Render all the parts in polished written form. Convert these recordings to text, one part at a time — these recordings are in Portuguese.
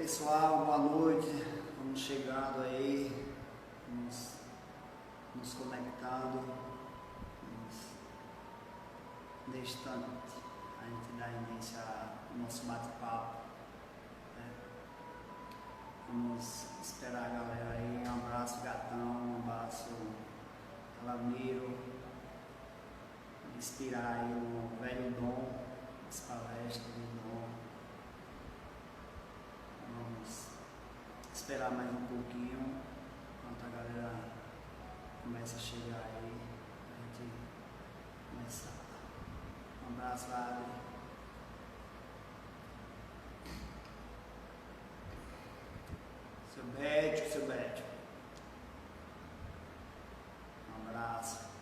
pessoal, boa noite. Vamos chegando aí, nos conectando. Neste instante, a gente dá início ao nosso bate-papo. Vamos esperar a galera aí. Um abraço, Gatão, um abraço, Alamiro. Inspirar aí no velho Dom, as palestras do Dom. Vamos esperar mais um pouquinho, enquanto a galera começa a chegar aí, a gente começar. Um abraço, Ali. Seu Bétio. Um abraço.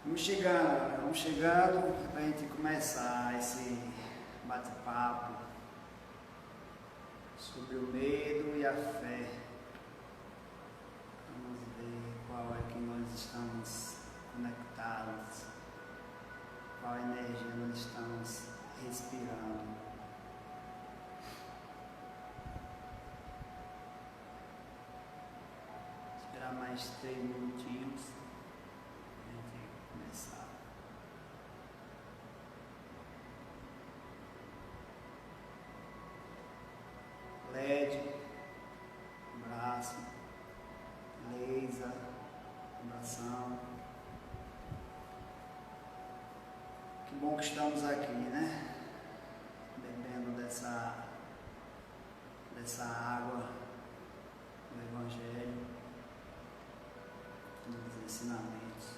Vamos chegando para a gente começar esse bate-papo sobre o medo e a fé. Vamos ver qual é que nós estamos conectados, qual energia nós estamos respirando. Esperar mais 3 minutinhos. Começar. LED, abraço. Leisa, abração. Que bom que estamos aqui, né? Bebendo dessa água do Evangelho, dos ensinamentos,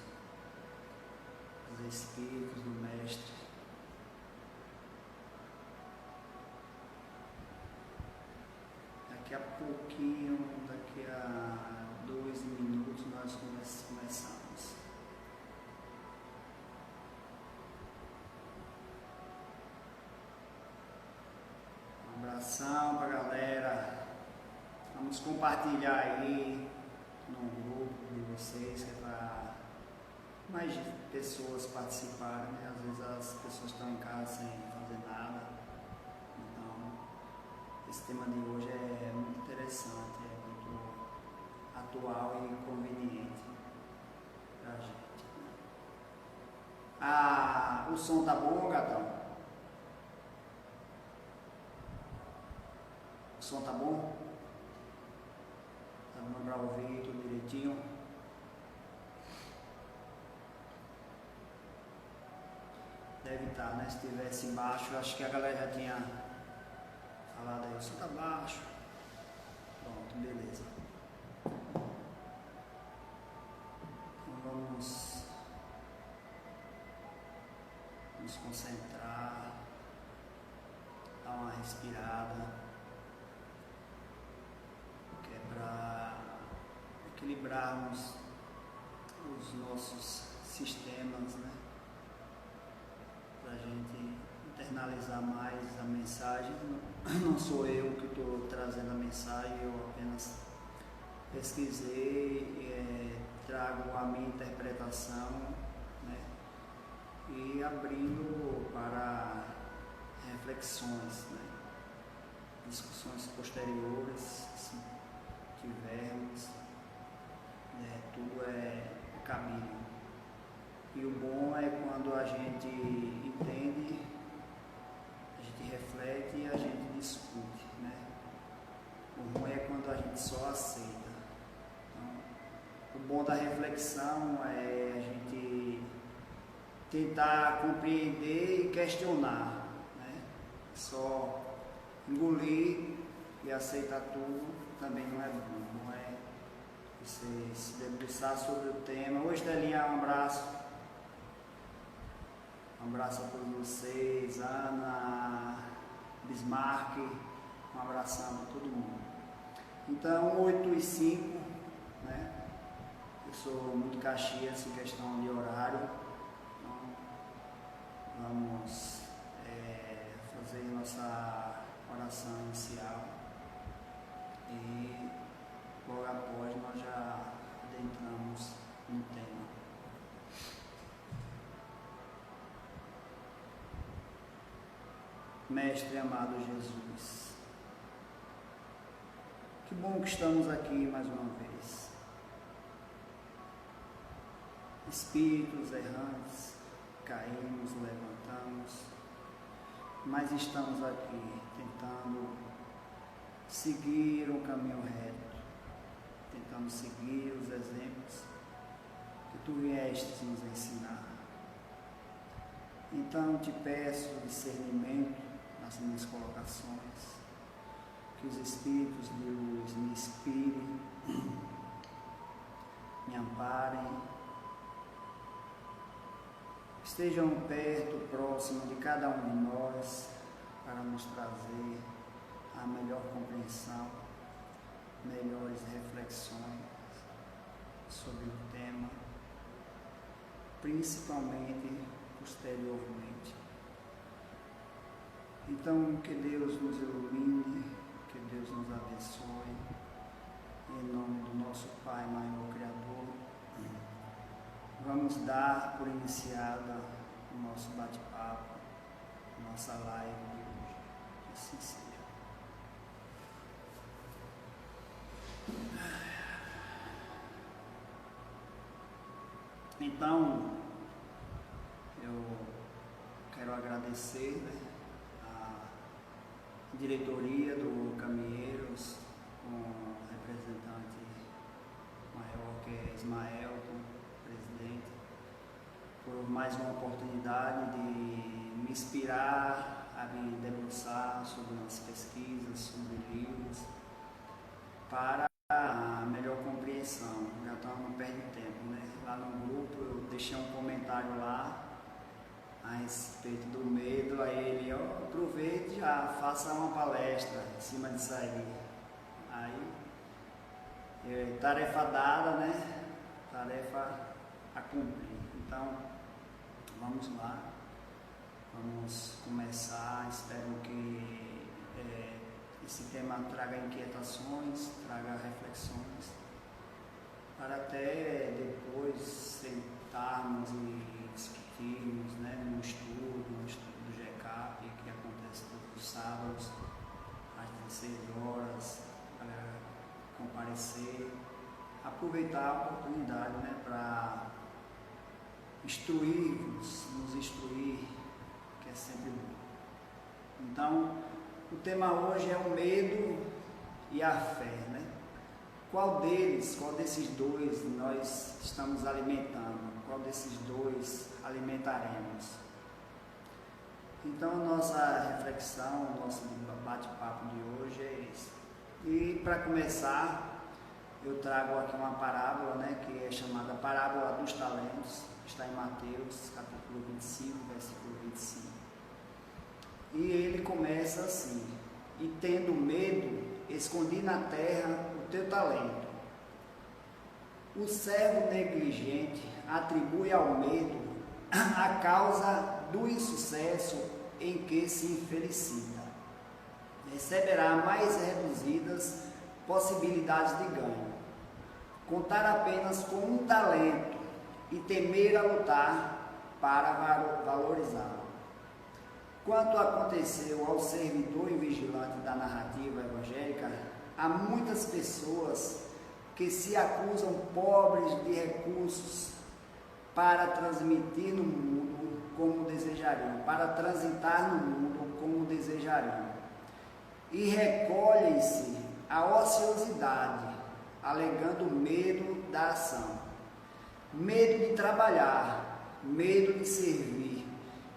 dos Espíritos do Mestre. Daqui a pouquinho, daqui a 2 minutos, nós começamos. Um abração pra galera. Vamos compartilhar aí no grupo de vocês, que é para mais pessoas participarem, né? Às vezes as pessoas estão em casa sem fazer nada. Então, esse tema de hoje é muito interessante, é muito atual e conveniente pra gente. O som tá bom, Gatão? O som tá bom? Tá dando pra ouvir tudo direitinho? Deve estar, né? Se tivesse baixo, acho que a galera já tinha falado aí, o som tá baixo. Pronto, beleza. Então vamos nos concentrar, dar uma respirada, que é para equilibrarmos os nossos sistemas, né? Para a gente internalizar mais a mensagem. Não sou eu que estou trazendo a mensagem, eu apenas pesquisei, trago a minha interpretação, né? E abrindo para reflexões, né? Discussões posteriores, se tivermos, né? Tudo é caminho. E o bom é quando a gente entende, a gente reflete e a gente discute, né? O ruim é quando a gente só aceita. Então, o bom da reflexão é a gente tentar compreender e questionar, né? Só engolir e aceitar tudo também não é bom, não é você se debruçar sobre o tema. Oi, Estelinha, um abraço. Um abraço a todos vocês, Ana, Bismarck, um abração a todo mundo. Então, 8h05, né? Eu sou muito Caxias em questão de horário, então vamos fazer nossa oração inicial e logo após nós já adentramos no tema. Mestre amado Jesus, que bom que estamos aqui mais uma vez. Espíritos errantes, caímos, levantamos, mas estamos aqui tentando seguir um caminho reto, tentando seguir os exemplos que tu viestes nos ensinar. Então te peço discernimento nas minhas colocações, que os Espíritos de luz me inspirem, me amparem, estejam perto, próximo de cada um de nós, para nos trazer a melhor compreensão, melhores reflexões sobre o tema, principalmente posteriormente. Então, que Deus nos ilumine, que Deus nos abençoe, em nome do nosso Pai maior Criador. Vamos dar por iniciada o nosso bate-papo, nossa live de hoje. Que assim seja. Então, eu quero agradecer, a diretoria do Caminheiros, com o representante maior, que é Ismael, presidente, por mais uma oportunidade de me inspirar a me debruçar sobre umas pesquisas, sobre livros, para a melhor compreensão. Já estamos perdendo tempo, né? Lá no grupo eu deixei um comentário lá a respeito do medo, aí ele, aproveite e já faça uma palestra em cima disso aí. Aí, tarefa dada, né? Tarefa a cumprir. Então, vamos lá, vamos começar. Espero que esse tema traga inquietações, traga reflexões, para até depois sentarmos e discutirmos, né, no estudo do GECAP, que acontece todos os sábados, às 16 horas, para comparecer, aproveitar a oportunidade, né, para instruir-vos, nos instruir, que é sempre bom. Então, o tema hoje é o medo e a fé, né? Qual desses dois nós estamos alimentando? Qual desses dois alimentaremos? Então, a nossa reflexão, o nosso bate-papo de hoje é esse. E, para começar, eu trago aqui uma parábola, né, que é chamada Parábola dos Talentos, está em Mateus, capítulo 25, versículo 25. E ele começa assim: e tendo medo, escondi na terra o teu talento. O servo negligente atribui ao medo a causa do insucesso em que se infelicita. Receberá mais reduzidas possibilidades de ganho. Contar apenas com um talento e temer a lutar para valorizá-lo. Quanto aconteceu ao servidor e vigilante da narrativa evangélica, há muitas pessoas que se acusam pobres de recursos para transmitir no mundo como desejariam, para transitar no mundo como desejariam, e recolhem-se à ociosidade, alegando medo da ação, medo de trabalhar, medo de servir,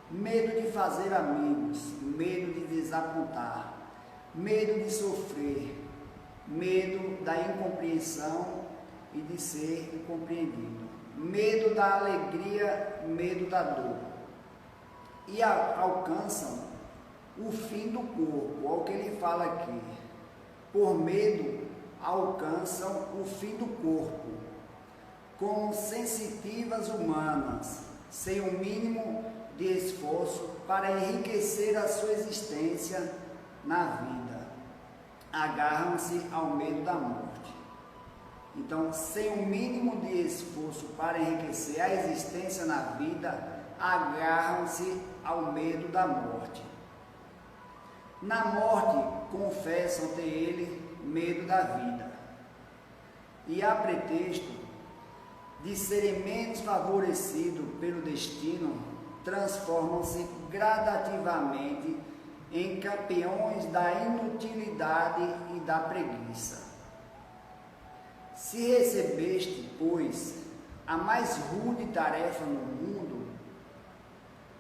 medo de fazer amigos, medo de desapontar, medo de sofrer, medo da incompreensão e de ser incompreendido, medo da alegria, medo da dor. E alcançam o fim do corpo, é o que ele fala aqui. Por medo, alcançam o fim do corpo, como sensitivas humanas, sem o mínimo de esforço para enriquecer a sua existência na vida. Agarram-se ao medo da morte. Então, sem o mínimo de esforço para enriquecer a existência na vida, agarram-se ao medo da morte. Na morte, confessam ter ele medo da vida. E a pretexto de serem menos favorecidos pelo destino, transformam-se gradativamente em campeões da inutilidade e da preguiça. Se recebeste, pois, a mais rude tarefa no mundo,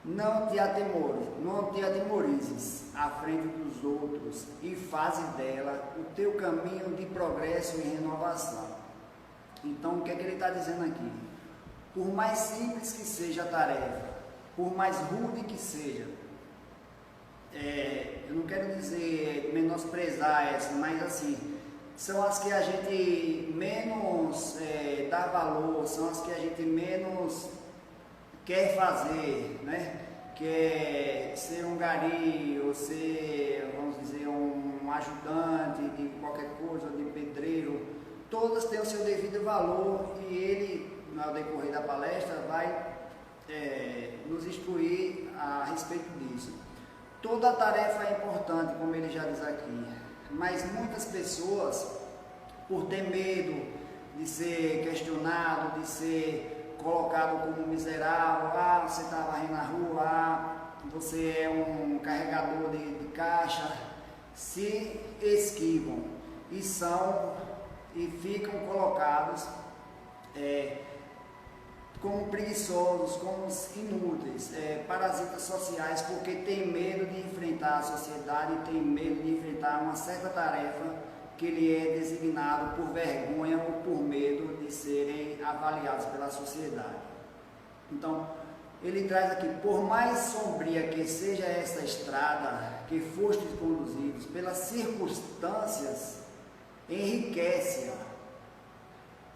não te atemorizes à frente dos outros e faze dela o teu caminho de progresso e renovação. Então, o que é que ele está dizendo aqui? Por mais simples que seja a tarefa, por mais rude que seja, eu não quero dizer menosprezar essa, mas assim, são as que a gente menos dá valor, são as que a gente menos quer fazer, né? Quer ser um gari, ou ser, vamos dizer, um ajudante de qualquer coisa, de pedreiro. Todas têm o seu devido valor e ele, no decorrer da palestra, vai nos instruir a respeito disso. Toda tarefa é importante, como ele já diz aqui, mas muitas pessoas, por ter medo de ser questionado, de ser colocado como miserável, você está varrendo na rua, você é um carregador de caixa, se esquivam e ficam colocados como preguiçosos, como inúteis, parasitas sociais, porque tem medo de enfrentar a sociedade, tem medo de enfrentar uma certa tarefa que lhe é designado por vergonha ou por medo de serem avaliados pela sociedade. Então, ele traz aqui, por mais sombria que seja esta estrada que fostes conduzidos, pelas circunstâncias, enriquece-a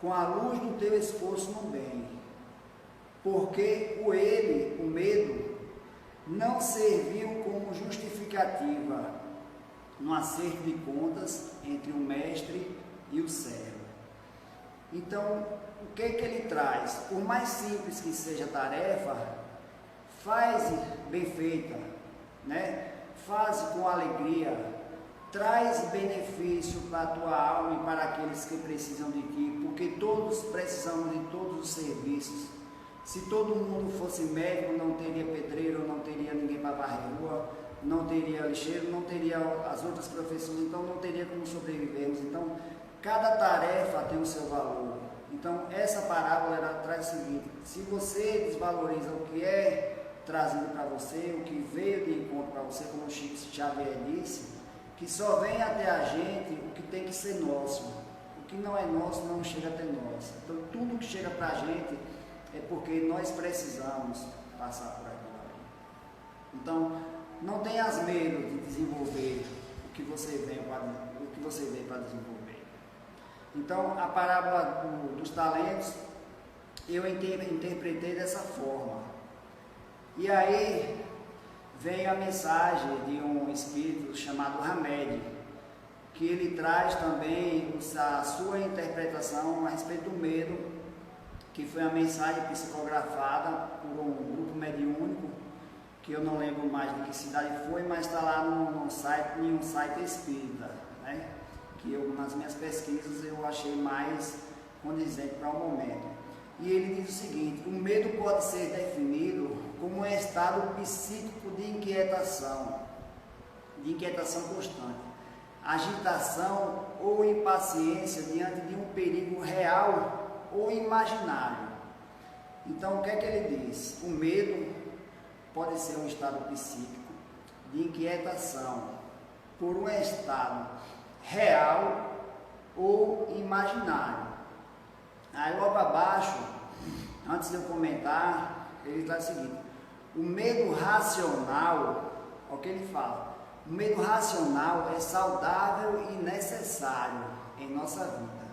com a luz do teu esforço no bem, porque o medo, não serviu como justificativa no acerto de contas entre o mestre e o servo. Então, o que ele traz? Por mais simples que seja a tarefa, faz bem feita, né? Faz com alegria, traz benefício para a tua alma e para aqueles que precisam de ti, porque todos precisamos de todos os serviços. Se todo mundo fosse médico, não teria pedreiro, não teria ninguém para varrer rua, não teria lixeiro, não teria as outras profissões, então não teria como sobrevivermos. Então, cada tarefa tem o seu valor. Então, essa parábola ela traz o seguinte: se você desvaloriza o que é trazido para você, o que veio de encontro para você, como o Chico Xavier disse, que só vem até a gente o que tem que ser nosso. O que não é nosso não chega até nós. Então, tudo que chega para a gente é porque nós precisamos passar por aquilo ali. Então, não tenhas medo de desenvolver o que você vem para desenvolver. Então, a parábola dos talentos, eu interpretei dessa forma. E aí, vem a mensagem de um espírito chamado Hamed, que ele traz também a sua interpretação a respeito do medo, que foi a mensagem psicografada por um grupo mediúnico, que eu não lembro mais de que cidade foi, mas está lá em um site espírita, né? Que eu, nas minhas pesquisas, eu achei mais condizente para o momento. E ele diz o seguinte: o medo pode ser definido como um estado psíquico de inquietação constante, agitação ou impaciência diante de um perigo real ou imaginário. Então, o que é que ele diz? O medo pode ser um estado psíquico de inquietação por um estado real ou imaginário. Aí logo abaixo, antes de eu comentar, ele está o seguinte: o medo racional, olha o que ele fala, o medo racional é saudável e necessário em nossa vida.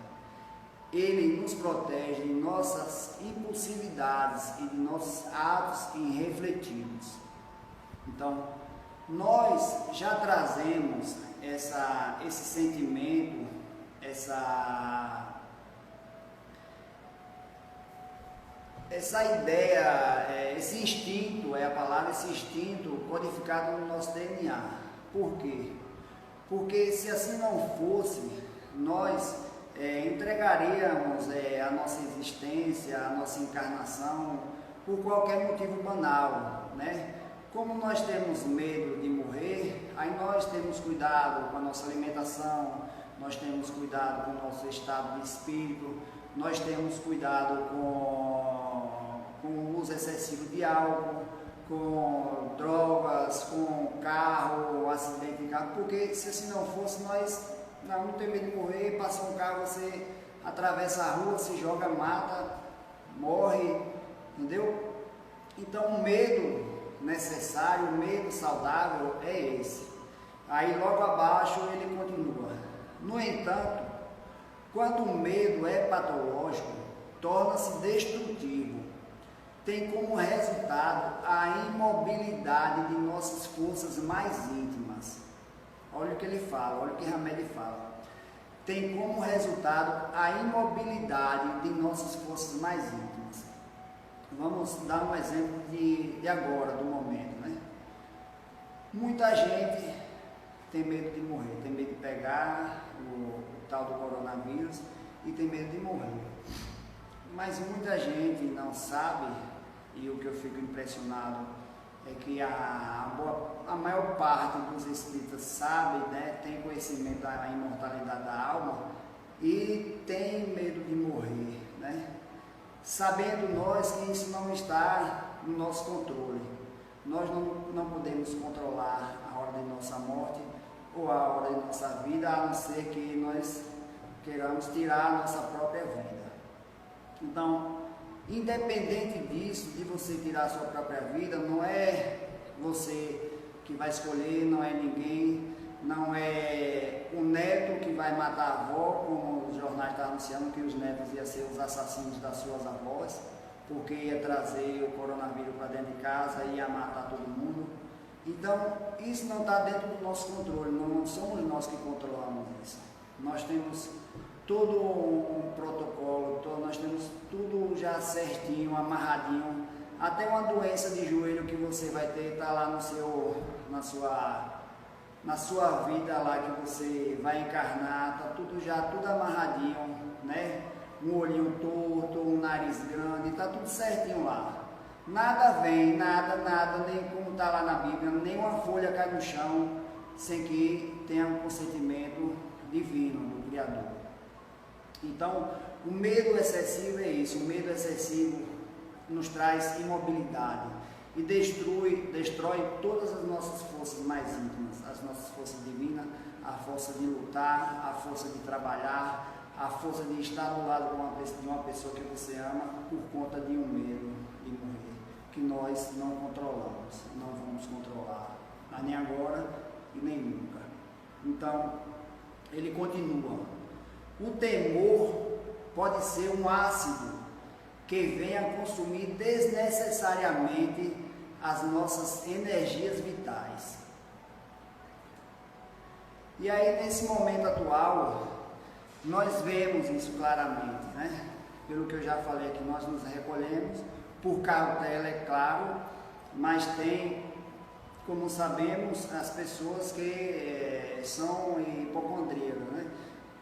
Ele nos protege de nossas impulsividades e de nossos atos irrefletidos. Então, nós já trazemos esse sentimento, essa ideia, esse instinto, é a palavra, esse instinto codificado no nosso DNA. Por quê? Porque se assim não fosse, nós entregaríamos a nossa existência, a nossa encarnação, por qualquer motivo banal, né? Como nós temos medo de morrer, aí nós temos cuidado com a nossa alimentação, nós temos cuidado com o nosso estado de espírito, nós temos cuidado com o uso excessivo de álcool, com drogas, com carro, acidente de carro, porque se assim não fosse, nós não tem medo de morrer, passa um carro, você atravessa a rua, se joga, mata, morre, entendeu? Então o medo necessário, o medo saudável é esse. Aí logo abaixo ele continua. No entanto, quando o medo é patológico, torna-se destrutivo. Tem como resultado a imobilidade de nossas forças mais íntimas. Olha o que ele fala, olha o que Hamed fala. Tem como resultado a imobilidade de nossas forças mais íntimas. Vamos dar um exemplo de agora, do momento, né? Muita gente tem medo de morrer, tem medo de pegar o tal do coronavírus e tem medo de morrer. Mas muita gente não sabe, e o que eu fico impressionado é que a maior parte dos espíritas sabe, né, tem conhecimento da imortalidade da alma e tem medo de morrer, né? Sabendo nós que isso não está no nosso controle. Nós não podemos controlar a hora de nossa morte ou a hora de nossa vida, a não ser que nós queiramos tirar a nossa própria vida. Então, independente disso, de você tirar a sua própria vida, não é você que vai escolher, não é ninguém, não é o neto que vai matar a avó, como os jornais estão anunciando que os netos iam ser os assassinos das suas avós, porque ia trazer o coronavírus para dentro de casa e ia matar todo mundo. Então, isso não está dentro do nosso controle, não somos nós que controlamos isso. Nós temos todo um protocolo, nós temos tudo já certinho, amarradinho, até uma doença de joelho que você vai ter, está lá na sua vida lá que você vai encarnar, está tudo amarradinho, né? Um olhinho torto, um nariz grande, está tudo certinho lá. Nada vem, nada, nem como está lá na Bíblia, nenhuma folha cai no chão sem que tenha um consentimento divino do Criador. Então, o medo excessivo é isso, o medo excessivo nos traz imobilidade e destrói todas as nossas forças mais íntimas, as nossas forças divinas, a força de lutar, a força de trabalhar, a força de estar ao lado de uma pessoa que você ama por conta de um medo de morrer, que nós não controlamos, não vamos controlar, nem agora e nem nunca. Então, ele continua. O temor pode ser um ácido que venha consumir desnecessariamente as nossas energias vitais. E aí, nesse momento atual, nós vemos isso claramente, né? Pelo que eu já falei aqui, nós nos recolhemos, por cautela, é claro, mas tem, como sabemos, as pessoas que são hipocondríacas, né?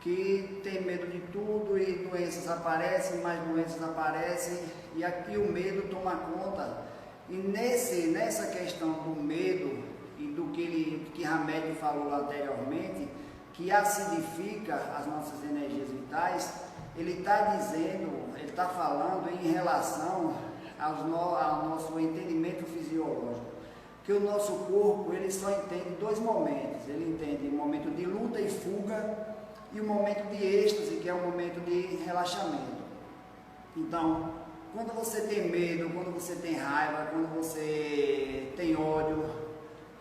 Que tem medo de tudo e doenças aparecem, mais doenças aparecem e aqui o medo toma conta. E nessa questão do medo e do que Hamed falou anteriormente, que acidifica as nossas energias vitais, ele está falando em relação ao nosso entendimento fisiológico, que o nosso corpo ele só entende dois momentos, ele entende o momento de luta e fuga e o momento de êxtase, que é o momento de relaxamento. Então, quando você tem medo, quando você tem raiva, quando você tem ódio,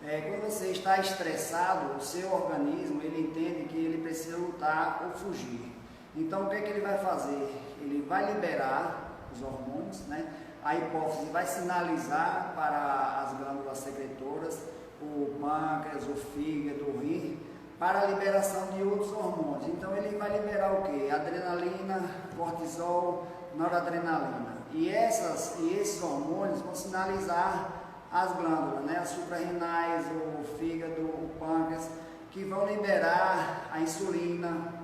quando você está estressado, o seu organismo ele entende que ele precisa lutar ou fugir. Então, o que é que ele vai fazer? Ele vai liberar os hormônios, né? A hipófise vai sinalizar para as glândulas secretoras, o pâncreas, o fígado, o rim, para a liberação de outros hormônios. Então ele vai liberar o que? Adrenalina, cortisol, noradrenalina. E esses hormônios vão sinalizar as glândulas, né? As suprarrenais, o fígado, o pâncreas, que vão liberar a insulina,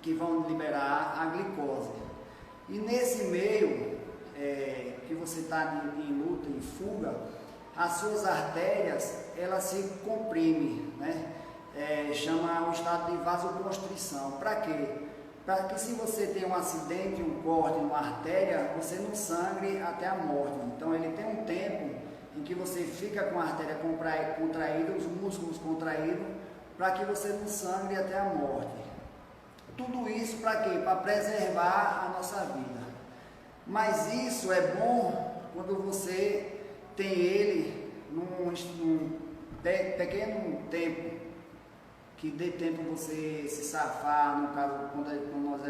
que vão liberar a glicose. E nesse meio que você está em luta, em fuga, as suas artérias, elas se comprimem, né? Chama o estado de vasoconstrição. Para quê? Para que se você tem um acidente, um corte numa artéria, você não sangre até a morte. Então ele tem um tempo em que você fica com a artéria contraída, os músculos contraídos, para que você não sangre até a morte. Tudo isso para quê? Para preservar a nossa vida. Mas isso é bom quando você tem ele num pequeno tempo, que dê tempo você se safar. No caso, quando nós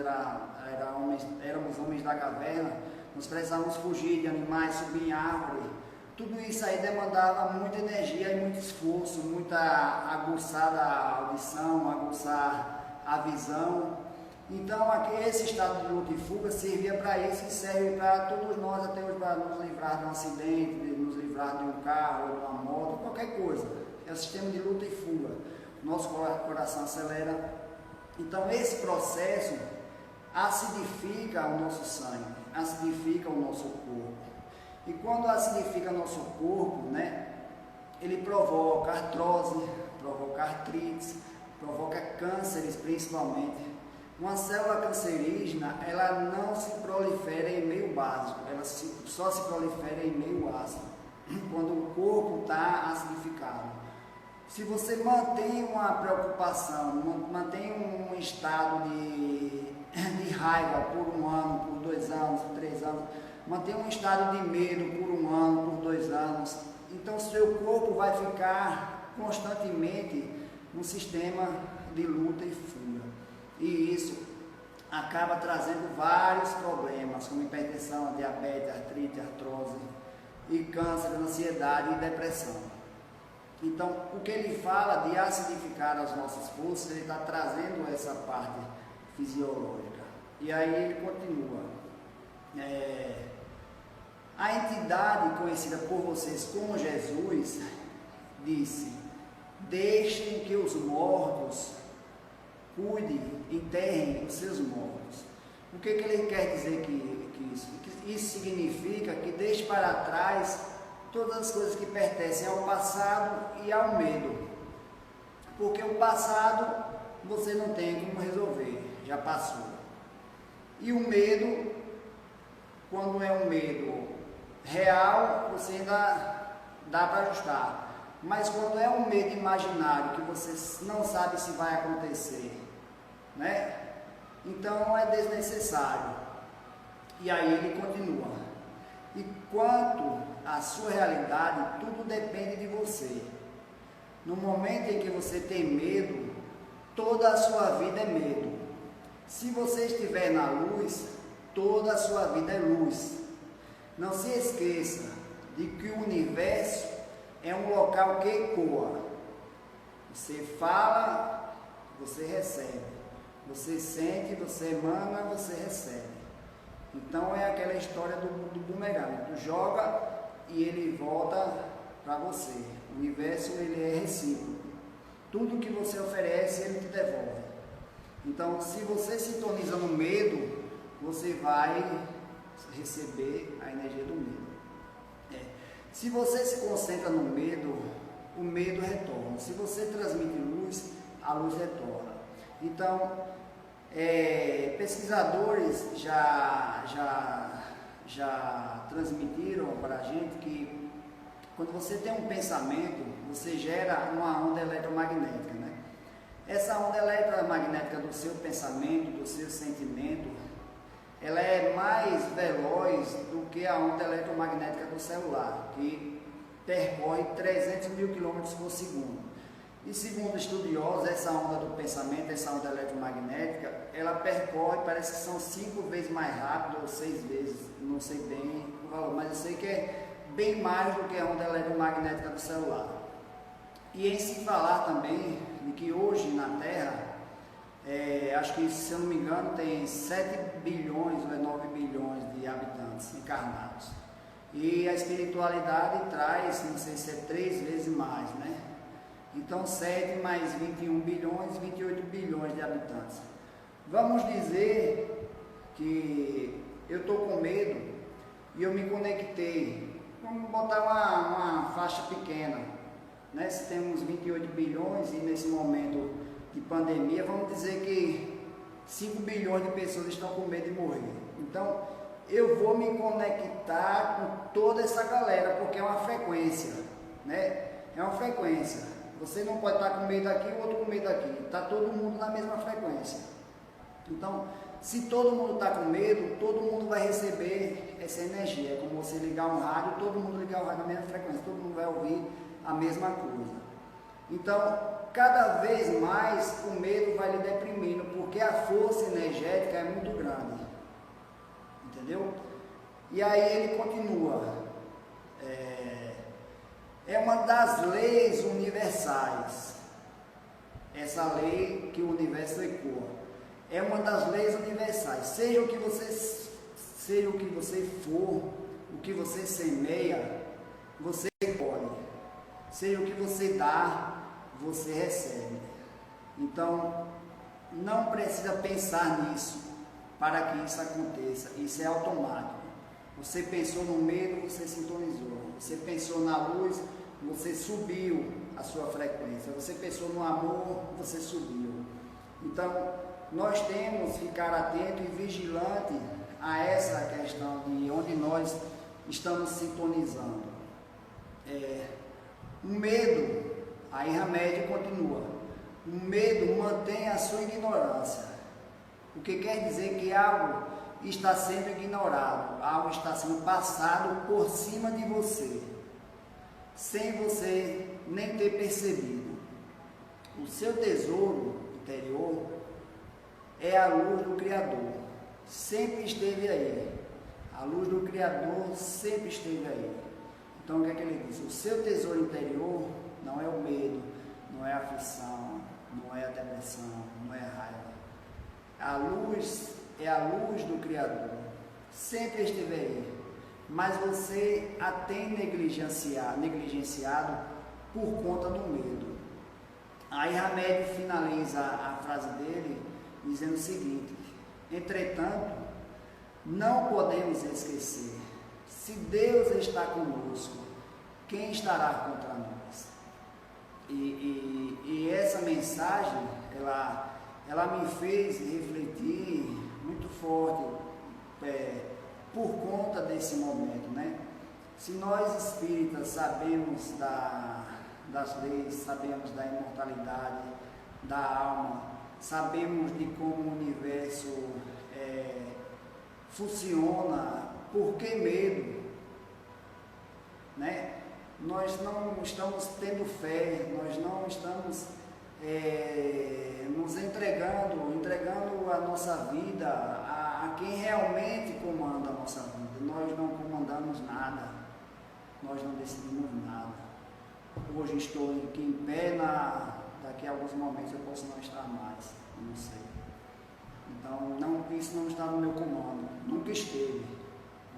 éramos homens da caverna, nós precisávamos fugir de animais, subir em árvore. Tudo isso aí demandava muita energia e muito esforço, muita aguçar a audição, aguçar a visão. Então, esse estado de luta e fuga servia para isso e serve para todos nós até hoje, para nos livrar de um acidente, nos livrar de um carro, de uma moto, qualquer coisa. É o sistema de luta e fuga. Nosso coração acelera. Então, esse processo acidifica o nosso sangue, acidifica o nosso corpo. E quando acidifica o nosso corpo, né, ele provoca artrose, provoca artrites, provoca cânceres principalmente. Uma célula cancerígena, ela não se prolifera em meio básico, ela só se prolifera em meio ácido, quando o corpo está acidificado. Se você mantém uma preocupação, mantém um estado de raiva por 1 ano, por 2 anos, por 3 anos, mantém um estado de medo por 1 ano, por 2 anos, então seu corpo vai ficar constantemente no sistema de luta e fuga. E isso acaba trazendo vários problemas, como hipertensão, diabetes, artrite, artrose, e câncer, ansiedade e depressão. Então, o que ele fala de acidificar as nossas forças, ele está trazendo essa parte fisiológica. E aí ele continua. A entidade conhecida por vocês como Jesus disse: deixem que os mortos cuidem, enterrem os seus mortos. O que ele quer dizer que isso? Isso significa que deixe para trás todas as coisas que pertencem ao passado e ao medo. Porque o passado você não tem como resolver, já passou. E o medo, quando é um medo real, você ainda dá para ajustar. Mas quando é um medo imaginário, que você não sabe se vai acontecer, né? Então é desnecessário. E aí ele continua: e quanto à sua realidade, tudo depende de você. No momento em que você tem medo, toda a sua vida é medo. Se você estiver na luz, toda a sua vida é luz. Não se esqueça de que o universo é um local que ecoa. Você fala, você recebe. Você sente, você emana, você recebe. Então é aquela história do bumerangue. Tu joga e ele volta para você. O universo, ele é recíproco. Tudo que você oferece, ele te devolve. Então, se você sintoniza no medo, você vai receber a energia do medo. Se você se concentra no medo, o medo retorna. Se você transmite luz, a luz retorna. Então, pesquisadores já transmitiram para a gente que quando você tem um pensamento, você gera uma onda eletromagnética, né? Essa onda eletromagnética do seu pensamento, do seu sentimento, ela é mais veloz do que a onda eletromagnética do celular, que percorre 300 mil km por segundo. E segundo estudiosos, essa onda do pensamento, essa onda eletromagnética, ela percorre, parece que são 5 vezes mais rápido, ou 6 vezes, não sei bem o valor, mas eu sei que é bem mais do que a onda eletromagnética do celular. E em se falar também de que hoje na Terra, acho que, se eu não me engano, tem 7 bilhões ou 9 bilhões de habitantes encarnados. E a espiritualidade traz, não sei se é 3 vezes mais, né? Então 7 mais 21 bilhões, 28 bilhões de habitantes. Vamos dizer que eu estou com medo e eu me conectei. Vamos botar uma faixa pequena, né? Se temos 28 bilhões e nesse momento de pandemia, vamos dizer que 5 bilhões de pessoas estão com medo de morrer. Então, eu vou me conectar com toda essa galera, porque é uma frequência, né? É uma frequência. Você não pode estar com medo aqui, o outro com medo aqui. Está todo mundo na mesma frequência. Então, se todo mundo está com medo, todo mundo vai receber essa energia. É como você ligar um rádio, todo mundo ligar o rádio na mesma frequência, todo mundo vai ouvir a mesma coisa. Então, cada vez mais o medo vai lhe deprimindo, porque a força energética é muito grande. Entendeu? E aí ele continua. É uma das leis universais. Essa lei que o universo ecoa. É uma das leis universais. Seja o que você for, o que você semeia, você colhe. Seja o que você dá, você recebe. Então, não precisa pensar nisso para que isso aconteça. Isso é automático. Você pensou no medo, você sintonizou. Você pensou na luz, você subiu a sua frequência. Você pensou no amor, você subiu. Então, nós temos que ficar atento e vigilante a essa questão de onde nós estamos sintonizando. O medo, aí Hamed continua, o medo mantém a sua ignorância, o que quer dizer que algo está sendo ignorado, algo está sendo passado por cima de você, sem você nem ter percebido. O seu tesouro interior é a luz do Criador, sempre esteve aí, a luz do Criador sempre esteve aí. Então o que é que ele diz? O seu tesouro interior não é o medo, não é a aflição, não é a depressão, não é a raiva. A luz é a luz do Criador, sempre esteve aí, mas você a tem negligenciado por conta do medo. Aí Hamed finaliza a frase dele dizendo o seguinte: entretanto, não podemos esquecer, se Deus está conosco, quem estará contra nós? E essa mensagem, ela me fez refletir muito forte por conta desse momento, né? Se nós espíritas sabemos das leis, sabemos da imortalidade da alma, sabemos de como o universo funciona, por que medo? Né? Nós não estamos tendo fé, nós não estamos nos entregando a nossa vida a quem realmente comanda a nossa vida. Nós não comandamos nada, nós não decidimos nada. Hoje estou aqui em pé, daqui a alguns momentos eu posso não estar mais, não sei. Então, isso não está no meu comando, nunca esteve,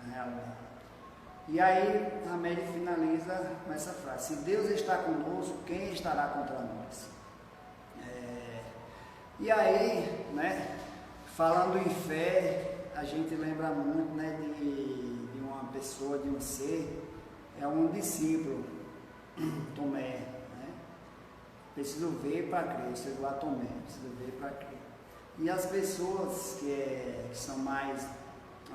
na realidade. E aí, Hamed finaliza com essa frase: se Deus está conosco, quem estará contra nós? E aí, né, falando em fé, a gente lembra muito, né, de uma pessoa, de um ser, é um discípulo, Tomé, né? Preciso ver para crer, chegou a Tomé, preciso ver para crer. E as pessoas que são mais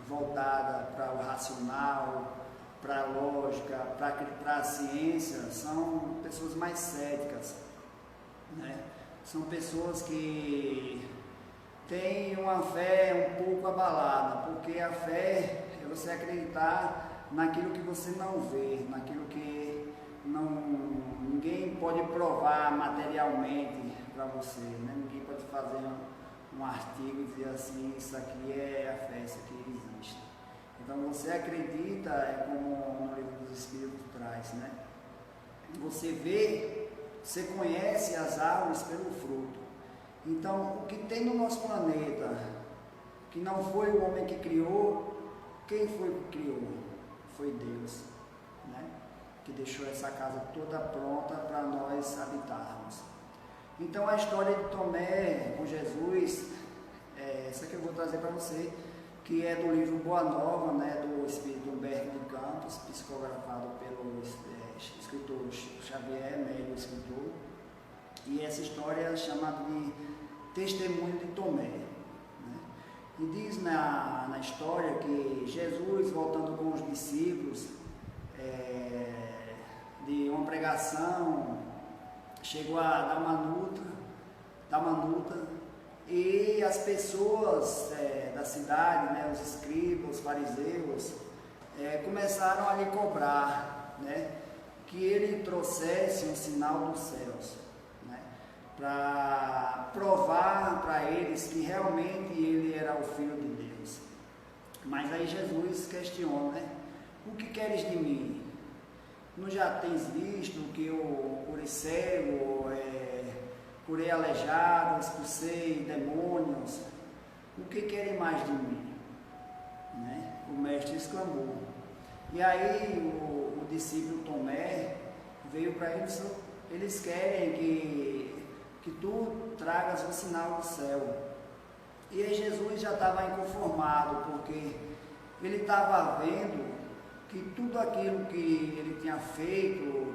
voltadas para o racional, para a lógica, para a ciência, são pessoas mais céticas, né? São pessoas que têm uma fé um pouco abalada, porque a fé é você acreditar naquilo que você não vê, naquilo que ninguém pode provar materialmente para você, né? Ninguém pode fazer um artigo e dizer assim, isso aqui é a fé, isso aqui existe. Então você acredita, é como no livro dos Espíritos traz, né? Você vê, você conhece as árvores pelo fruto. Então, o que tem no nosso planeta, que não foi o homem que criou, quem foi que criou? Foi Deus, né? que deixou essa casa toda pronta para nós habitarmos. Então a história de Tomé com Jesus, essa que eu vou trazer para você, que é do livro Boa Nova, né, do Espírito Humberto de Campos, psicografado pelo escritor Xavier, médium escritor, e essa história é chamada de Testemunho de Tomé. Né? E diz na história que Jesus, voltando com os discípulos de uma pregação, chegou a Dalmanuta, e as pessoas da cidade, né, os escribas, os fariseus, começaram a lhe cobrar, né, que ele trouxesse um sinal dos céus, né, para provar para eles que realmente ele era o Filho de Deus. Mas aí Jesus questiona, né, o que queres de mim? Não já tens visto que eu curei cego, curei aleijados, expulsei demônios? O que querem mais de mim? Né? O mestre exclamou. E aí o discípulo Tomé veio para eles querem que tu tragas o sinal do céu. E aí Jesus já estava inconformado, porque ele estava vendo que tudo aquilo que ele tinha feito,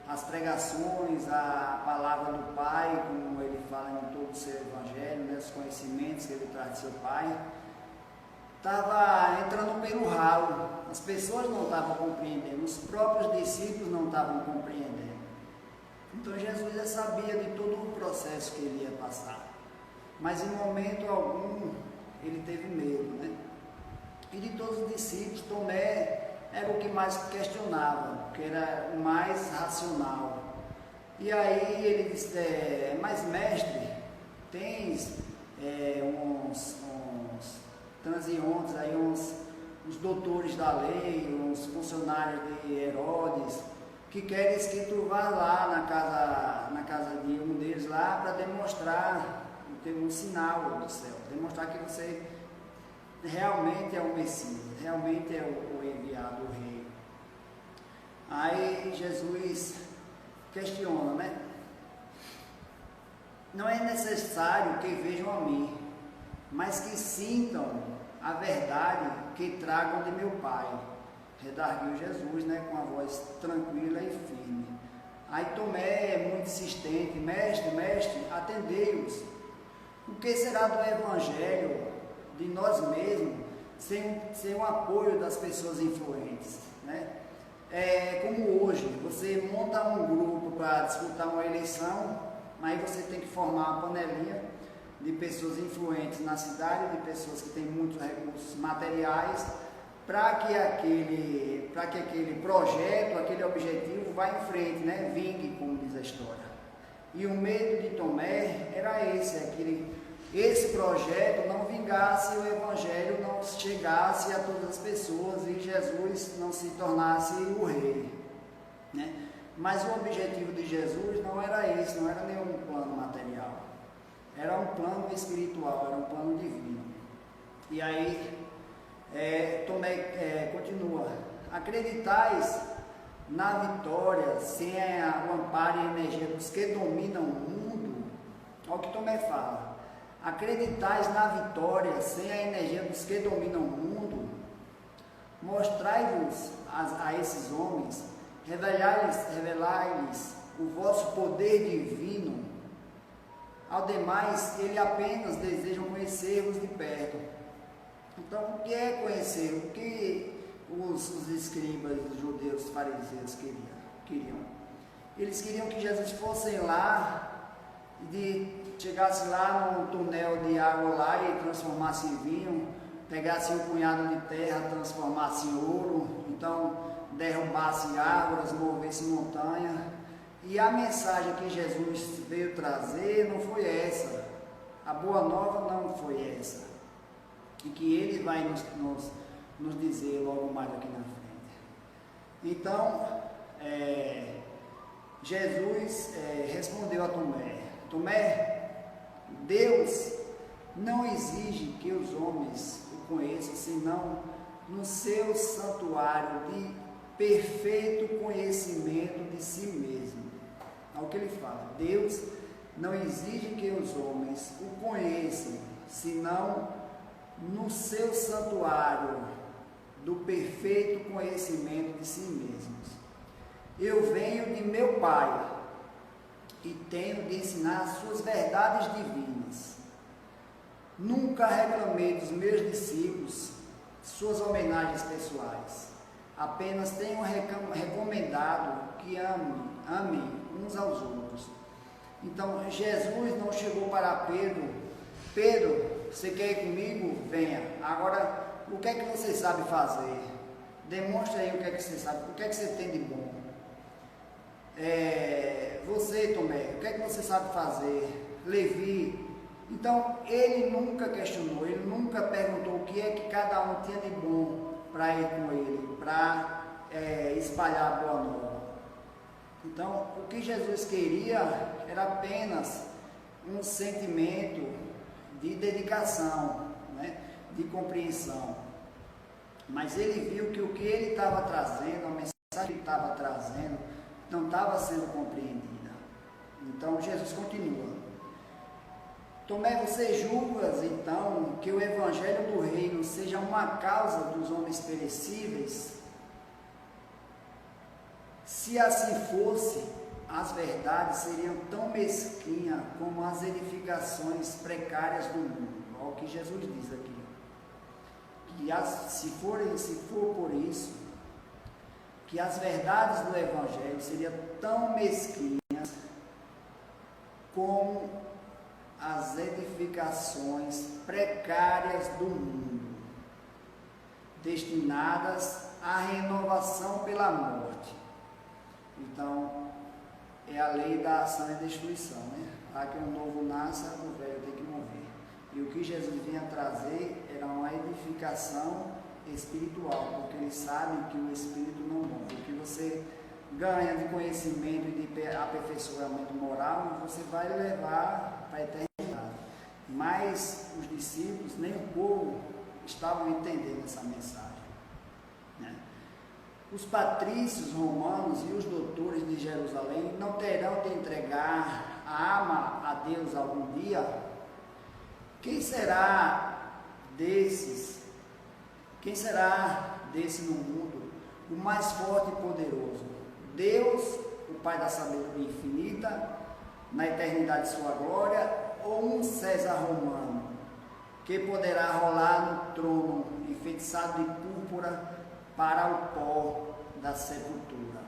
as pregações, a palavra do Pai, como ele fala em todo o seu evangelho, né, os conhecimentos que ele traz de seu Pai, estava entrando pelo ralo. As pessoas não estavam compreendendo, os próprios discípulos não estavam compreendendo. Então Jesus já sabia de todo o processo que ele ia passar, mas em momento algum ele teve medo, né? E de todos os discípulos, Tomé era o que mais questionava, que era o mais racional. E aí ele disse, mas mestre, tens uns transeuntes, aí uns doutores da lei, uns funcionários de Herodes, que queres que tu vá lá na casa de um deles lá para demonstrar, ter um sinal do céu, demonstrar que você realmente é o Messias, realmente é o enviado, o rei. Aí Jesus questiona, né? Não é necessário que vejam a mim, mas que sintam a verdade que tragam de meu Pai. Redarguiu Jesus, né, com a voz tranquila e firme. Aí Tomé é muito insistente, mestre, atendei-os. O que será do Evangelho de nós mesmos, sem o apoio das pessoas influentes, né? Como hoje, você monta um grupo para disputar uma eleição, mas você tem que formar uma panelinha de pessoas influentes na cidade, de pessoas que têm muitos recursos materiais, para que aquele projeto, aquele objetivo vá em frente, né? Vingue, como diz a história. E o medo de Tomé era esse projeto não vingasse, o Evangelho não chegasse a todas as pessoas e Jesus não se tornasse o rei, né? Mas o objetivo de Jesus não era esse, não era nenhum plano material, era um plano espiritual, era um plano divino. E aí Tomé continua, acreditais na vitória sem o amparo e a energia dos que dominam o mundo? Olha o que Tomé fala. Acreditais na vitória sem a energia dos que dominam o mundo? Mostrai-vos a esses homens, revelai-lhes o vosso poder divino. Ao demais, eles apenas desejam conhecer-vos de perto. Então, o que é conhecer? O que os escribas, os judeus, os fariseus queriam? Eles queriam que Jesus fosse lá e chegasse lá num túnel de água lá e transformasse em vinho, pegasse um punhado de terra, transformasse em ouro, então derrubasse árvores, movesse montanha. E a mensagem que Jesus veio trazer não foi essa, a boa nova não foi essa, e que ele vai nos dizer logo mais aqui na frente. Então, Jesus respondeu a Tomé, Deus não exige que os homens o conheçam, senão no seu santuário perfeito conhecimento de si mesmo. Olha o que ele fala: Deus não exige que os homens o conheçam, senão no seu santuário do perfeito conhecimento de si mesmos. Eu venho de meu Pai e tenho de ensinar as suas verdades divinas. Nunca reclamei dos meus discípulos suas homenagens pessoais. Apenas tenho recomendado que amem uns aos outros. Então, Jesus não chegou para Pedro: Pedro, você quer ir comigo? Venha. Agora, o que é que você sabe fazer? Demonstre aí o que é que você sabe, o que é que você tem de bom. Você, Tomé, o que é que você sabe fazer? Levi. Então, ele nunca questionou, ele nunca perguntou o que é que cada um tinha de bom para ir com ele, para espalhar a boa nova. Então, o que Jesus queria era apenas um sentimento de dedicação, né? De compreensão. Mas ele viu que o que ele estava trazendo, a mensagem que ele estava trazendo, não estava sendo compreendida. Então, Jesus continua: Tomé, você julgas então que o evangelho do reino seja uma causa dos homens perecíveis? Se assim fosse, as verdades seriam tão mesquinhas como as edificações precárias do mundo. Olha o que Jesus diz aqui. Que se for por isso, que as verdades do evangelho seriam tão mesquinhas como as edificações precárias do mundo, destinadas à renovação pela morte. Então, é a lei da ação e destruição, né? Para que um novo nasça, o velho tem que morrer. E o que Jesus vinha trazer era uma edificação espiritual, porque eles sabem que o espírito não morre. O que você ganha de conhecimento e de aperfeiçoamento moral, você vai levar para a eternidade. Mas os discípulos, nem o povo, estavam entendendo essa mensagem, né? Os patrícios romanos e os doutores de Jerusalém não terão de entregar a alma a Deus algum dia? Quem será desse no mundo o mais forte e poderoso? Deus, o Pai da sabedoria infinita, na eternidade de sua glória, ou um César romano, que poderá rolar no trono enfeitiçado de púrpura para o pó da sepultura,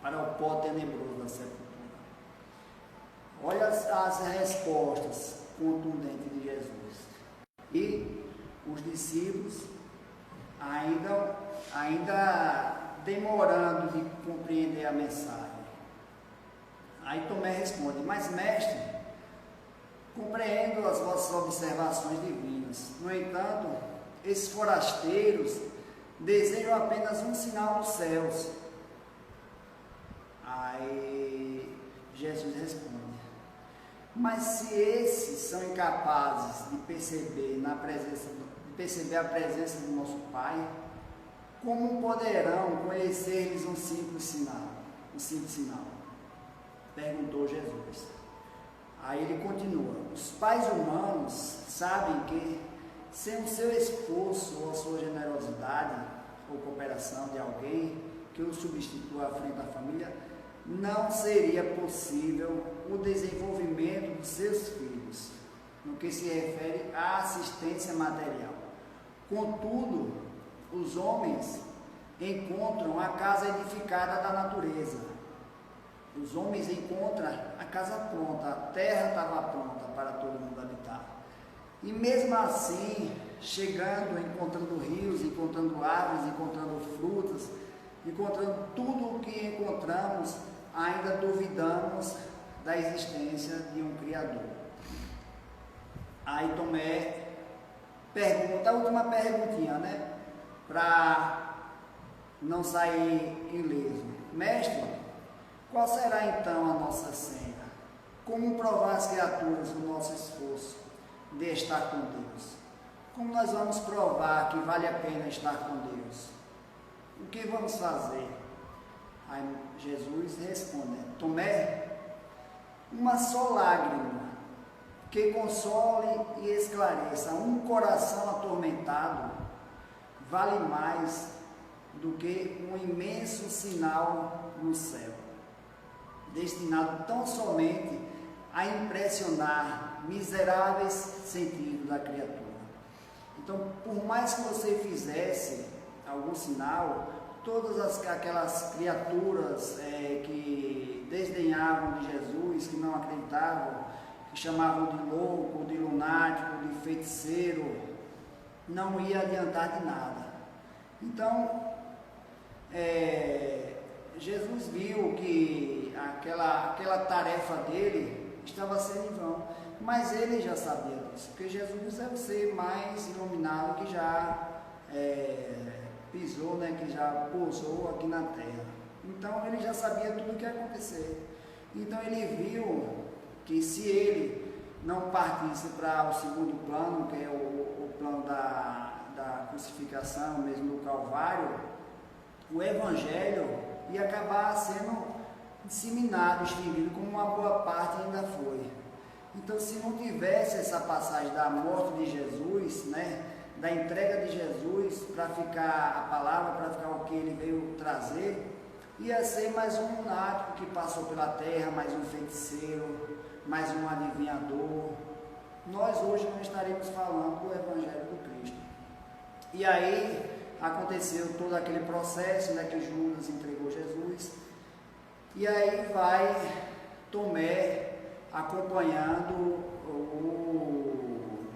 para o pó tenebroso da sepultura? Olha as respostas contundentes de Jesus. E os discípulos ainda demorando de compreender a mensagem. Aí Tomé responde: mas mestre, compreendo as vossas observações divinas. No entanto, esses forasteiros desejam apenas um sinal nos céus. Aí Jesus responde: mas se esses são incapazes de perceber a presença do nosso Pai, como poderão conhecer-lhes um simples sinal? Perguntou Jesus. Aí ele continua: os pais humanos sabem que, sem o seu esforço ou a sua generosidade ou cooperação de alguém que o substitua à frente da família, não seria possível o desenvolvimento dos seus filhos, no que se refere à assistência material. Contudo, os homens encontram a casa edificada da natureza. Os homens encontram a casa pronta, a terra estava pronta para todo mundo habitar. E mesmo assim, chegando, encontrando rios, encontrando árvores, encontrando frutas, encontrando tudo o que encontramos, ainda duvidamos da existência de um Criador. Aí Tomé pergunta, a última perguntinha, né? Para não sair ileso: mestre, qual será então a nossa senha? Como provar as criaturas do nosso esforço de estar com Deus? Como nós vamos provar que vale a pena estar com Deus? o que vamos fazer? Aí Jesus responde: Tomé, uma só lágrima que console e esclareça um coração atormentado vale mais do que um imenso sinal no céu, destinado tão somente a impressionar miseráveis sentidos da criatura. Então, por mais que você fizesse algum sinal, todas aquelas criaturas que desdenhavam de Jesus, que não acreditavam, que chamavam de louco, de lunático, de feiticeiro, não ia adiantar de nada. Então, Jesus viu que aquela tarefa dele estava sendo em vão, mas ele já sabia disso, porque Jesus é o ser mais iluminado que já pisou, né, que já pousou aqui na terra. Então ele já sabia tudo o que ia acontecer. Então ele viu que se ele não partisse para o segundo plano, que é o plano da crucificação, mesmo do Calvário, o Evangelho ia acabar sendo disseminado, extinguido, como uma boa parte ainda foi. Então, se não tivesse essa passagem da morte de Jesus, né, da entrega de Jesus para ficar a palavra, para ficar o que ele veio trazer, ia ser mais um lunático que passou pela terra, mais um feiticeiro, mais um adivinhador. Nós hoje não estaremos falando do Evangelho do Cristo. E aí aconteceu todo aquele processo, né, que Judas entregou Jesus, e aí vai Tomé acompanhando o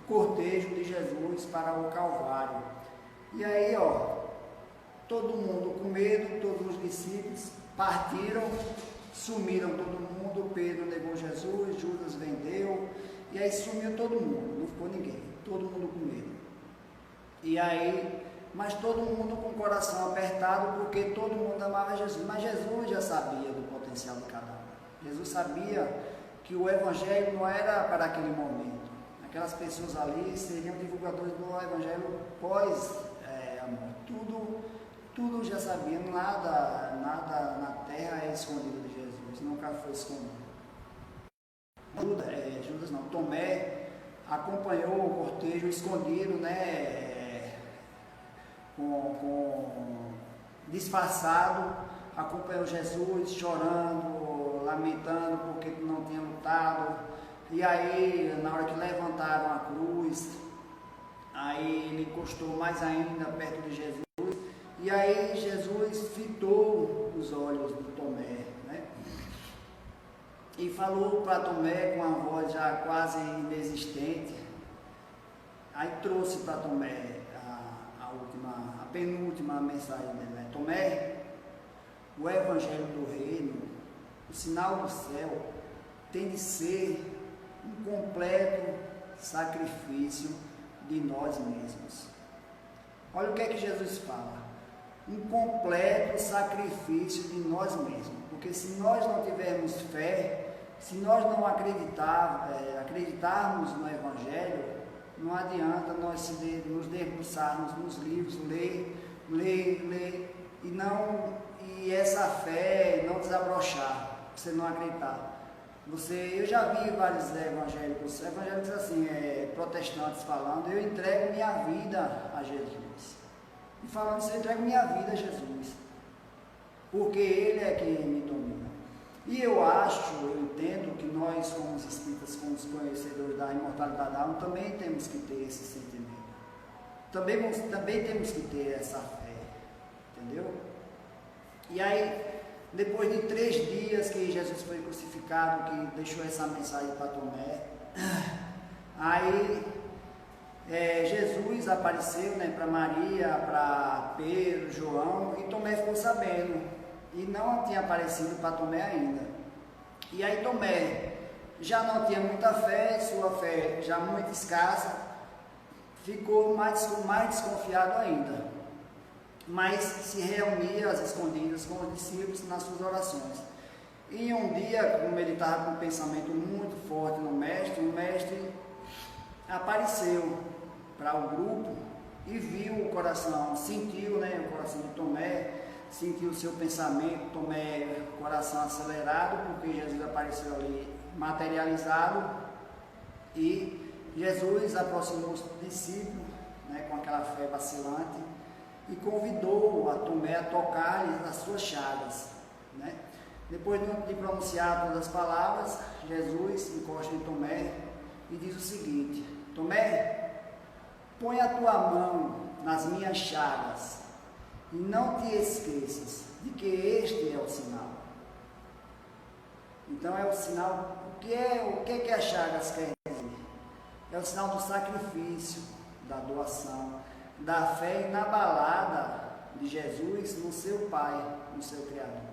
cortejo de Jesus para o Calvário. E aí, todo mundo com medo, todos os discípulos partiram, sumiram todo mundo. Pedro negou Jesus, Judas vendeu, e aí sumiu todo mundo, não ficou ninguém, todo mundo com medo. E aí, mas todo mundo com o coração apertado, porque todo mundo amava Jesus, mas Jesus já sabia do potencial de cada um. Jesus sabia que o Evangelho não era para aquele momento. Aquelas pessoas ali seriam divulgadores do Evangelho pós-amor. Tudo já sabia, nada na terra é escondido de Jesus, nunca foi escondido. Judas não, Tomé acompanhou o cortejo escondido, né? Disfarçado, acompanhou Jesus chorando, lamentando porque não tinha lutado. E aí, na hora que levantaram a cruz, aí ele encostou mais ainda perto de Jesus, e aí Jesus fitou os olhos de Tomé, né? E falou para Tomé com uma voz já quase inexistente. Aí trouxe para Tomé a penúltima mensagem dele, né? Tomé, o Evangelho do Reino, o sinal do céu, tem de ser um completo sacrifício de nós mesmos. Olha o que é que Jesus fala: um completo sacrifício de nós mesmos, porque se nós não tivermos fé, se nós não acreditarmos no Evangelho, não adianta nós nos debruçarmos nos livros, ler, e essa fé não desabrochar, você não acreditar. Eu já vi vários evangélicos assim, protestantes falando: eu entrego minha vida a Jesus. E falando isso, eu entrego minha vida a Jesus, porque Ele é quem me domina. E eu entendo que nós, como os espíritas, como os conhecedores da imortalidade da alma, também temos que ter esse sentimento. Também temos que ter essa fé, entendeu? E aí, depois de 3 dias que Jesus foi crucificado, que deixou essa mensagem para Tomé, aí Jesus apareceu, né, para Maria, para Pedro, João, e Tomé ficou sabendo. E não tinha aparecido para Tomé ainda. E aí Tomé já não tinha muita fé, sua fé já muito escassa, ficou mais desconfiado ainda. Mas se reunia às escondidas com os discípulos nas suas orações. E um dia, como ele estava com um pensamento muito forte no mestre, o mestre apareceu para o grupo e viu o coração, sentiu, né, o coração de Tomé, sentiu o seu pensamento, Tomé, coração acelerado, porque Jesus apareceu ali materializado, e Jesus aproximou-se do discípulo, né, com aquela fé vacilante, e convidou a Tomé a tocar-lhe as suas chagas, né? Depois de pronunciar todas as palavras, Jesus encosta em Tomé e diz o seguinte: Tomé, põe a tua mão nas minhas chagas e não te esqueças de que este é o sinal. Então é o sinal, o que as chagas querem dizer? É o sinal do sacrifício, da doação, da fé inabalada de Jesus no seu Pai, no seu Criador.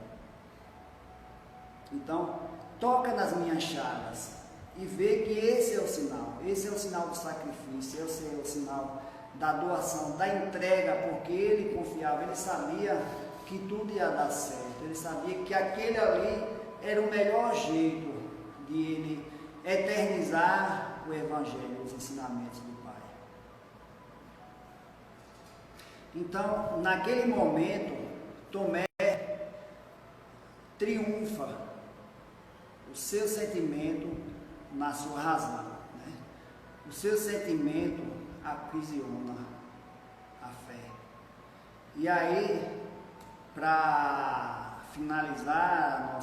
Então, toca nas minhas chagas e vê que esse é o sinal do sacrifício, esse é o sinal da doação, da entrega, porque ele confiava, ele sabia que tudo ia dar certo, ele sabia que aquele ali era o melhor jeito de ele eternizar o Evangelho, os ensinamentos do Pai. Então, naquele momento, Tomé triunfa o seu sentimento na sua razão, né? O seu sentimento aprisiona a fé. E aí, para finalizar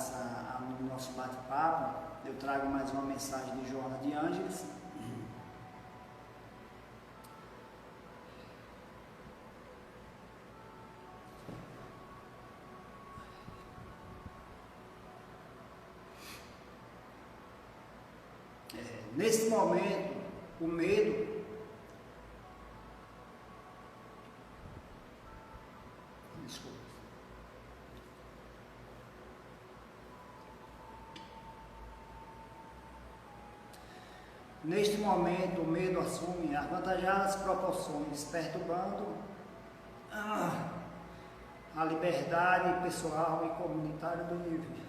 o nosso bate-papo, eu trago mais uma mensagem de Joana de Ângeles. Nesse momento, o medo, desculpa, neste momento o medo assume avantajadas proporções, perturbando a liberdade pessoal e comunitária do indivíduo.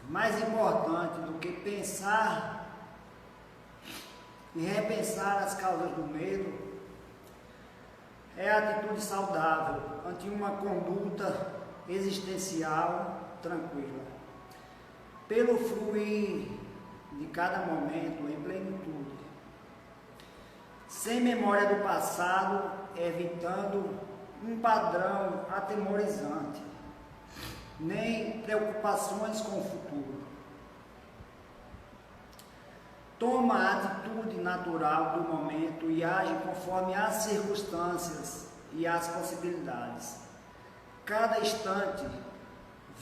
Mais importante do que pensar e repensar as causas do medo é a atitude saudável ante uma conduta existencial tranquila, pelo fluir de cada momento em plenitude, sem memória do passado, evitando um padrão atemorizante, nem preocupações com o futuro. Toma a atitude natural do momento e age conforme as circunstâncias e as possibilidades. Cada instante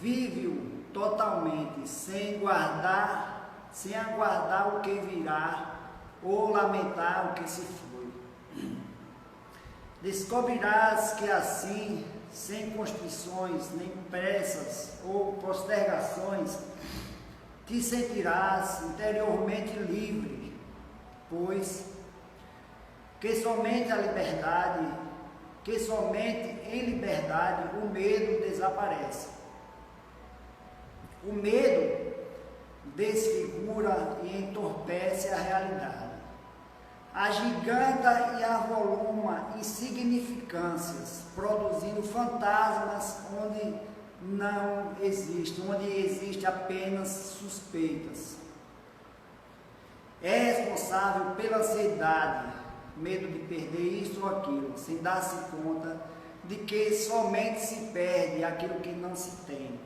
vive-o totalmente, sem aguardar o que virá ou lamentar o que se foi. Descobrirás que assim, sem constrições, nem pressas ou postergações, te sentirás interiormente livre, pois que somente em liberdade o medo desaparece. O medo desfigura e entorpece a realidade, agiganta e avoluma insignificâncias, produzindo fantasmas onde existe apenas suspeitas. É responsável pela ansiedade, medo de perder isso ou aquilo, sem dar-se conta de que somente se perde aquilo que não se tem.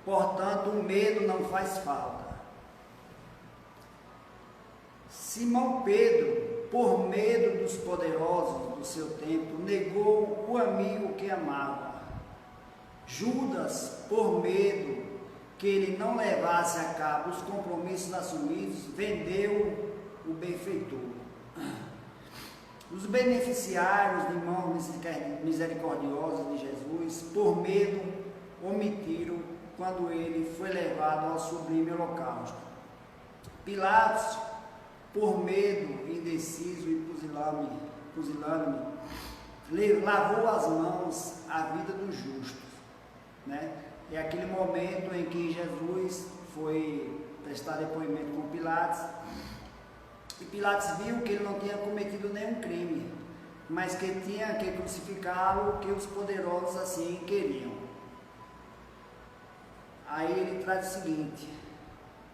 Portanto, o medo não faz falta. Simão Pedro, por medo dos poderosos do seu tempo, negou o amigo que amava. Judas, por medo que ele não levasse a cabo os compromissos assumidos, vendeu o benfeitor. Os beneficiários de mãos misericordiosas de Jesus, por medo, omitiram quando ele foi levado ao sublime holocausto. Pilatos, por medo, indeciso e pusilânime, lavou as mãos à vida dos justos, né? É aquele momento em que Jesus foi prestar depoimento com Pilatos, e Pilatos viu que ele não tinha cometido nenhum crime, mas que tinha que crucificá-lo, que os poderosos assim queriam. Aí ele traz o seguinte: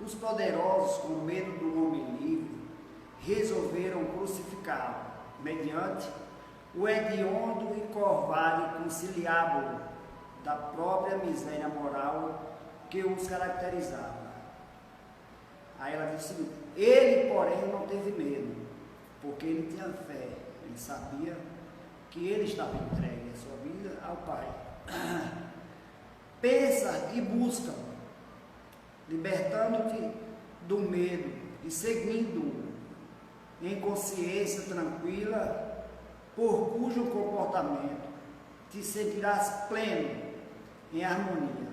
os poderosos, com medo do homem livre, resolveram crucificá-lo, mediante o hediondo e covarde conciliábulo da própria miséria moral que os caracterizava. Aí ela diz o seguinte: ele, porém, não teve medo, porque ele tinha fé, ele sabia que ele estava entregue a sua vida ao Pai. Pensa e busca, libertando-te do medo e seguindo em consciência tranquila, por cujo comportamento te sentirás pleno em harmonia.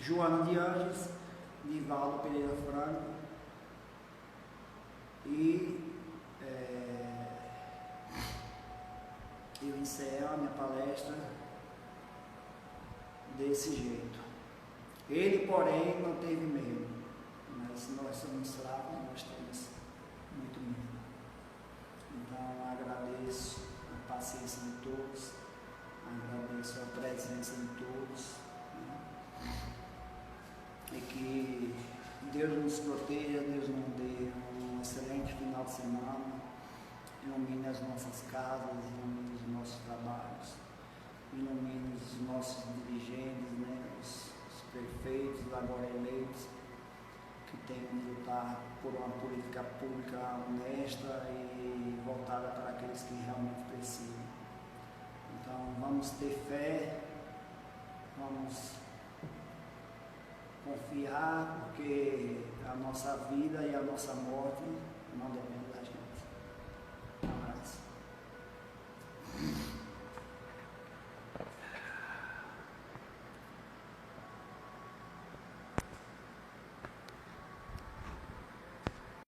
Joana de Anjos, Nivaldo Pereira Franco. E eu encerro a minha palestra desse jeito. Ele, porém, não teve medo, mas nós somos fracos, nós temos muito medo. Então, agradeço a paciência de todos, agradeço a presença de todos, né? E que Deus nos proteja, Deus nos dê um excelente final de semana, ilumine as nossas casas, ilumine os nossos trabalhos, ilumine os nossos dirigentes, né? Os prefeitos, agora eleitos, que tem que lutar por uma política pública honesta e voltada para aqueles que realmente precisam. Então, vamos ter fé, vamos confiar, porque a nossa vida e a nossa morte